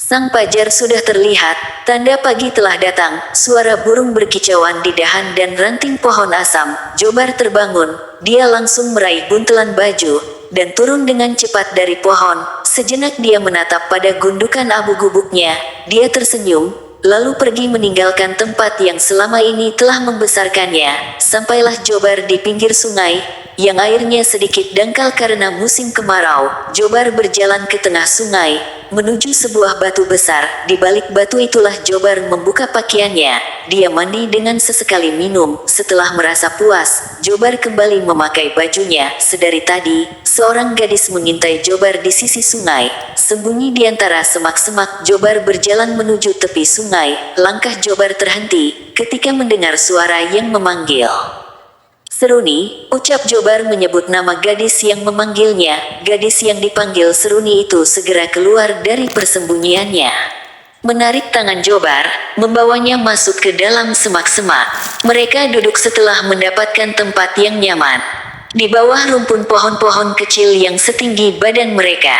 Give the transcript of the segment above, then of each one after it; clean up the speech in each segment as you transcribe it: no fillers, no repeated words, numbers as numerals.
Sang fajar sudah terlihat, tanda pagi telah datang, suara burung berkicauan di dahan dan ranting pohon asam. Jobar terbangun, dia langsung meraih buntelan baju, dan turun dengan cepat dari pohon. Sejenak dia menatap pada gundukan abu gubuknya, dia tersenyum, lalu pergi meninggalkan tempat yang selama ini telah membesarkannya. Sampailah Jobar di pinggir sungai, yang airnya sedikit dangkal karena musim kemarau. Jobar berjalan ke tengah sungai, menuju sebuah batu besar. Di balik batu itulah Jobar membuka pakaiannya. Dia mandi dengan sesekali minum. Setelah merasa puas, Jobar kembali memakai bajunya. Sedari tadi, seorang gadis mengintai Jobar di sisi sungai. Sembunyi di antara semak-semak, Jobar berjalan menuju tepi sungai. Langkah Jobar terhenti ketika mendengar suara yang memanggil. "Seruni," ucap Jobar menyebut nama gadis yang memanggilnya. Gadis yang dipanggil Seruni itu segera keluar dari persembunyiannya. Menarik tangan Jobar, membawanya masuk ke dalam semak-semak. Mereka duduk setelah mendapatkan tempat yang nyaman. Di bawah rumpun pohon-pohon kecil yang setinggi badan mereka.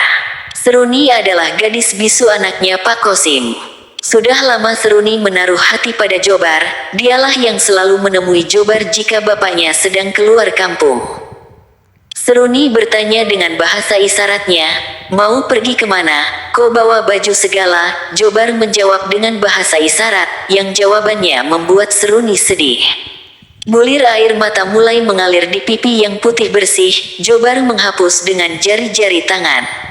Seruni adalah gadis bisu anaknya Pak Kosim. Sudah lama Seruni menaruh hati pada Jobar, dialah yang selalu menemui Jobar jika bapaknya sedang keluar kampung. Seruni bertanya dengan bahasa isyaratnya, "Mau pergi kemana? Kau bawa baju segala?" Jobar menjawab dengan bahasa isyarat, yang jawabannya membuat Seruni sedih. Bulir air mata mulai mengalir di pipi yang putih bersih. Jobar menghapus dengan jari-jari tangan.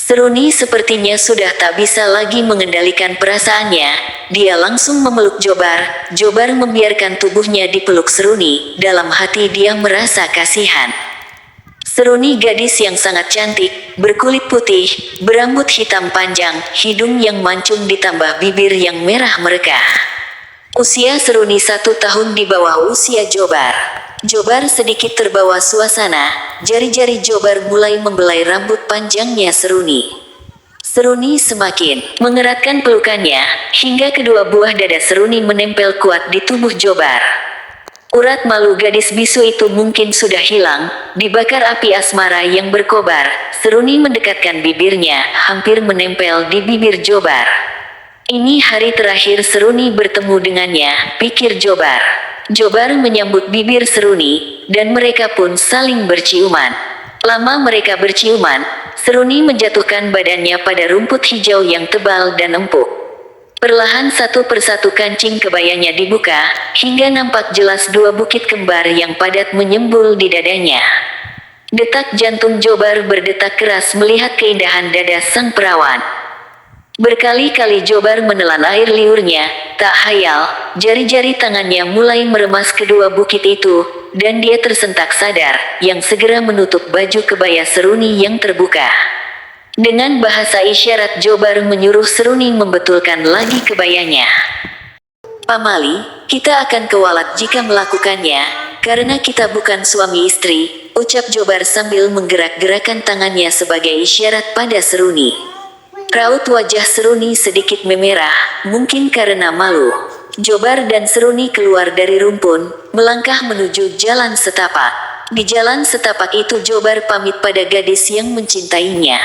Seruni sepertinya sudah tak bisa lagi mengendalikan perasaannya. Dia langsung memeluk Jobar. Jobar membiarkan tubuhnya dipeluk Seruni. Dalam hati dia merasa kasihan. Seruni gadis yang sangat cantik, berkulit putih, berambut hitam panjang, hidung yang mancung ditambah bibir yang merah merekah. Usia Seruni 1 tahun di bawah usia Jobar. Jobar sedikit terbawa suasana, jari-jari Jobar mulai membelai rambut panjangnya Seruni. Seruni semakin mengeratkan pelukannya, hingga kedua buah dada Seruni menempel kuat di tubuh Jobar. Urat malu gadis bisu itu mungkin sudah hilang, dibakar api asmara yang berkobar. Seruni mendekatkan bibirnya, hampir menempel di bibir Jobar. Ini hari terakhir Seruni bertemu dengannya, pikir Jobar. Jobar menyambut bibir Seruni, dan mereka pun saling berciuman. Lama mereka berciuman, Seruni menjatuhkan badannya pada rumput hijau yang tebal dan empuk. Perlahan satu persatu kancing kebayanya dibuka, hingga nampak jelas dua bukit kembar yang padat menyembul di dadanya. Detak jantung Jobar berdetak keras melihat keindahan dada sang perawan. Berkali-kali Jobar menelan air liurnya, tak hayal, jari-jari tangannya mulai meremas kedua bukit itu, dan dia tersentak sadar, yang segera menutup baju kebaya Seruni yang terbuka. Dengan bahasa isyarat Jobar menyuruh Seruni membetulkan lagi kebayanya. "Pamali, kita akan kewalat jika melakukannya, karena kita bukan suami istri," ucap Jobar sambil menggerak-gerakkan tangannya sebagai isyarat pada Seruni. Raut wajah Seruni sedikit memerah, mungkin karena malu. Jobar dan Seruni keluar dari rumpun, melangkah menuju jalan setapak. Di jalan setapak itu Jobar pamit pada gadis yang mencintainya.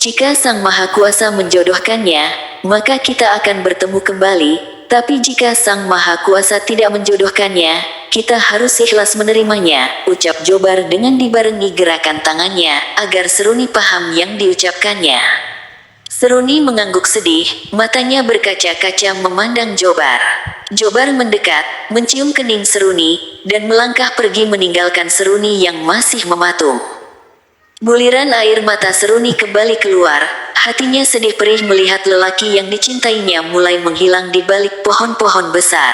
"Jika Sang Maha Kuasa menjodohkannya, maka kita akan bertemu kembali, tapi jika Sang Maha Kuasa tidak menjodohkannya, kita harus ikhlas menerimanya," ucap Jobar dengan dibarengi gerakan tangannya, agar Seruni paham yang diucapkannya. Seruni mengangguk sedih, matanya berkaca-kaca memandang Jobar. Jobar mendekat, mencium kening Seruni, dan melangkah pergi meninggalkan Seruni yang masih mematung. Buliran air mata Seruni kembali keluar, hatinya sedih perih melihat lelaki yang dicintainya mulai menghilang di balik pohon-pohon besar.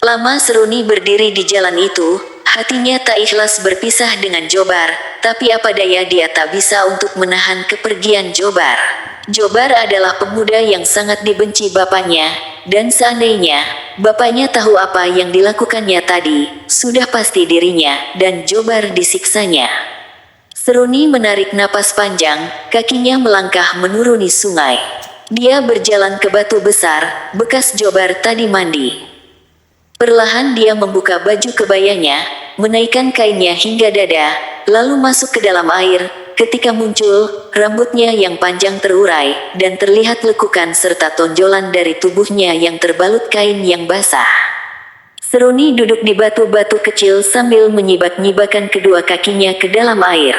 Lama Seruni berdiri di jalan itu, hatinya tak ikhlas berpisah dengan Jobar, tapi apa daya dia tak bisa untuk menahan kepergian Jobar. Jobar adalah pemuda yang sangat dibenci bapaknya, dan seandainya bapaknya tahu apa yang dilakukannya tadi, sudah pasti dirinya dan Jobar disiksanya. Seruni menarik napas panjang, kakinya melangkah menuruni sungai. Dia berjalan ke batu besar, bekas Jobar tadi mandi. Perlahan dia membuka baju kebayanya, menaikkan kainnya hingga dada, lalu masuk ke dalam air. Ketika muncul, rambutnya yang panjang terurai, dan terlihat lekukan serta tonjolan dari tubuhnya yang terbalut kain yang basah. Seruni duduk di batu-batu kecil sambil menyibak-nyibakkan kedua kakinya ke dalam air.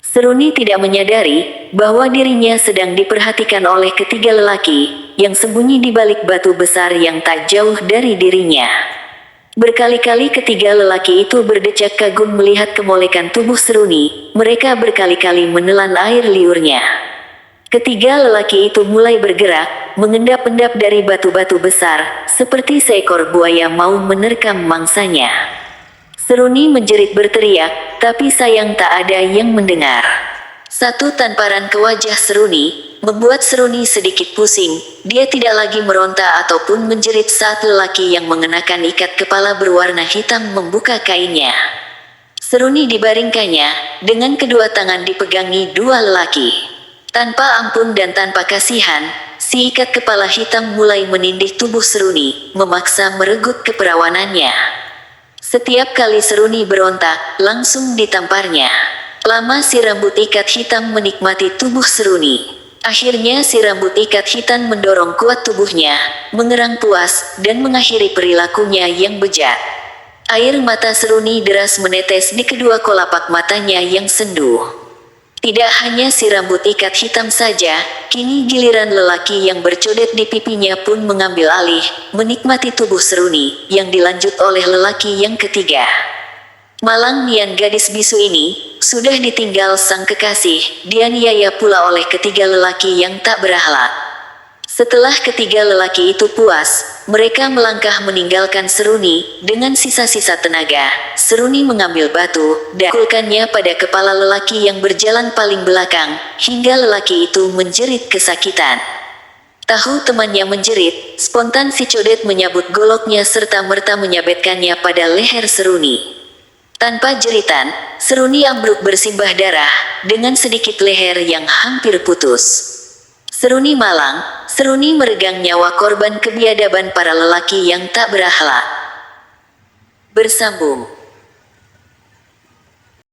Seruni tidak menyadari bahwa dirinya sedang diperhatikan oleh ketiga lelaki yang sembunyi di balik batu besar yang tak jauh dari dirinya. Berkali-kali ketiga lelaki itu berdecak kagum melihat kemolekan tubuh Seruni. Mereka berkali-kali menelan air liurnya. Ketiga lelaki itu mulai bergerak, mengendap-endap dari batu-batu besar, seperti seekor buaya mau menerkam mangsanya. Seruni menjerit berteriak, tapi sayang tak ada yang mendengar. Satu tamparan ke wajah Seruni membuat Seruni sedikit pusing. Dia tidak lagi meronta ataupun menjerit saat lelaki yang mengenakan ikat kepala berwarna hitam membuka kainnya. Seruni dibaringkannya, dengan kedua tangan dipegangi dua lelaki. Tanpa ampun dan tanpa kasihan, si ikat kepala hitam mulai menindih tubuh Seruni, memaksa meregut keperawanannya. Setiap kali Seruni berontak, langsung ditamparnya. Lama si rambut ikat hitam menikmati tubuh Seruni. Akhirnya si rambut ikat hitam mendorong kuat tubuhnya, mengerang puas, dan mengakhiri perilakunya yang bejat. Air mata Seruni deras menetes di kedua kolapak matanya yang sendu. Tidak hanya si rambut ikat hitam saja, kini giliran lelaki yang bercodet di pipinya pun mengambil alih, menikmati tubuh Seruni, yang dilanjut oleh lelaki yang ketiga. Malang nian gadis bisu ini, sudah ditinggal sang kekasih, dianiaya pula oleh ketiga lelaki yang tak berakhlak. Setelah ketiga lelaki itu puas, mereka melangkah meninggalkan Seruni, dengan sisa-sisa tenaga. Seruni mengambil batu, dan pukulkannya pada kepala lelaki yang berjalan paling belakang, hingga lelaki itu menjerit kesakitan. Tahu temannya menjerit, spontan si codet menyabut goloknya serta merta menyabetkannya pada leher Seruni. Tanpa jeritan, Seruni ambruk bersimbah darah, dengan sedikit leher yang hampir putus. Seruni malang, Seruni meregang nyawa korban kebiadaban para lelaki yang tak berakhlak. Bersambung.